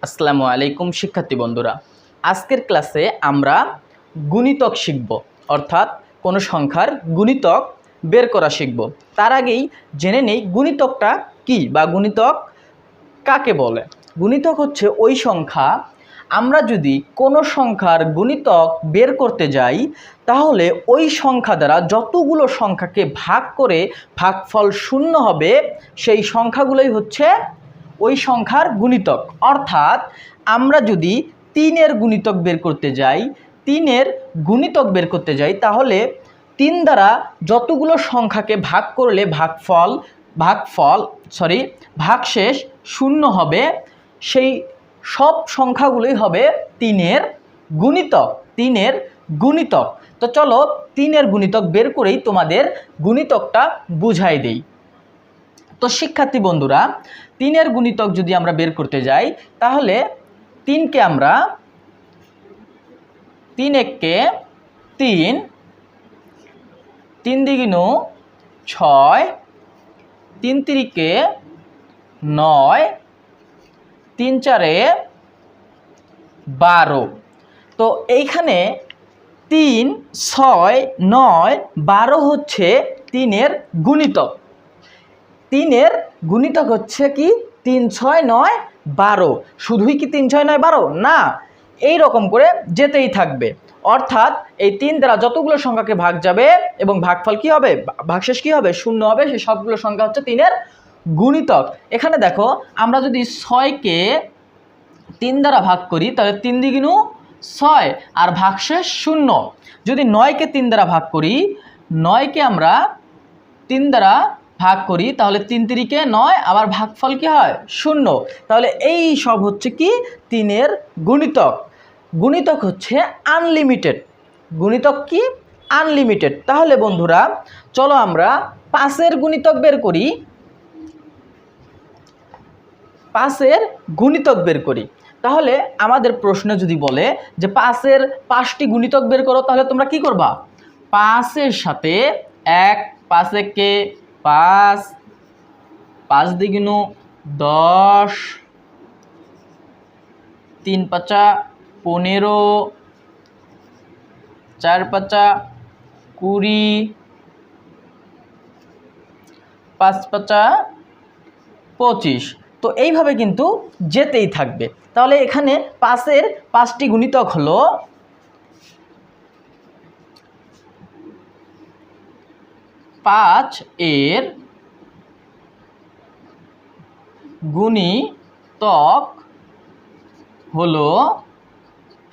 আসসালামু আলাইকুম শিক্ষার্থী বন্ধুরা, আজকের ক্লাসে আমরা গুণিতক শিখব, অর্থাৎ কোনো সংখ্যার গুণিতক বের করা শিখব। তার আগেই জেনে নেই গুণিতকটা কি বা গুণিতক কাকে বলে। গুণিতক হচ্ছে ওই সংখ্যা, আমরা যদি কোনো সংখ্যার গুণিতক বের করতে যাই তাহলে ওই সংখ্যা দ্বারা যতগুলো সংখ্যাকে ভাগ করে ভাগফল শূন্য হবে সেই সংখ্যাগুলোই হচ্ছে ওই সংখ্যার গুণিতক। অর্থাৎ আমরা যদি 3-এর গুণিতক বের করতে যাই তাহলে 3 দ্বারা যতগুলো সংখ্যাকে ভাগ করলে ভাগশেষ শূন্য হবে সেই সব সংখ্যাগুলোই হবে 3-এর গুণিতক। তো চলো 3-এর গুণিতক বের করেই তোমাদের গুণিতকটা বুঝাই দেই। তো শিক্ষার্থী বন্ধুরা, 3-এর গুণিতক যদি আমরা বের করতে যাই তাহলে 3কে আমরা 3 একে 3, 3 দ্বিগুণ 6, 3 তিরিকে 9, 3 চারে 12। তো এইখানে 3, 6, 9, 12 হচ্ছে 3-এর গুণিতক। 3-এর গুণিতক হচ্ছে কি 3, 6, 9, 12। শুধুই কি 3, 6, 9, 12 না, এই রকম করে যেতেই থাকবে। অর্থাৎ এই 3 দ্বারা যতগুলো সংখ্যাকে ভাগ যাবে এবং ভাগফল কি হবে, ভাগশেষ কি হবে, শূন্য হবে, সেই সবগুলো সংখ্যা হচ্ছে 3-এর গুণিতক। এখানে দেখো, আমরা যদি 6কে 3 দ্বারা ভাগ করি তাহলে 3 দ্বিগুণ 6 আর ভাগশেষ শূন্য। যদি 9কে 3 দ্বারা ভাগ করি, 9কে আমরা 3 দ্বারা ভাগ করি তাহলে 3 তিরিকে 9, আবার ভাগফল কি হয়, শূন্য। তাহলে এই সব হচ্ছে কি 3-এর গুণিতক। গুণিতক হচ্ছে আনলিমিটেড। গুণিতক কি আনলিমিটেড। তাহলে বন্ধুরা চলো আমরা 5-এর গুণিতক বের করি। 5-এর গুণিতক বের করি। তাহলে আমাদের প্রশ্নে যদি বলে যে 5-এর 5টি গুণিতক বের করো, তাহলে তোমরা কি করবা, 5-এর সাথে 1, 5 একে 5, 5 দ্বিগুণ 10, 3 পাঁচা 15, 4 পাঁচা 20, 5 পাঁচা 25। তো এইভাবে কিন্তু যেতেই থাকবে। তাহলে এখানে 5-এর 5টি গুণিতক হলো 5-এর গুণিতক হলো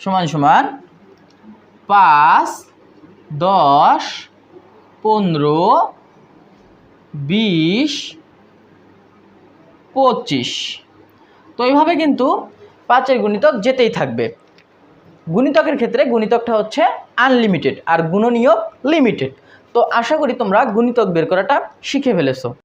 সমান সমান 5, 10, 15, 20, 25। তো এইভাবে কিন্তু 5-এর গুণিতক যেতেই থাকবে। গুণিতকের ক্ষেত্রে গুণিতকটা হচ্ছে আনলিমিটেড আর গুণনীয়ক লিমিটেড। তো আশা করি তোমরা গুণিতক বের করাটা শিখে ফেলেছো।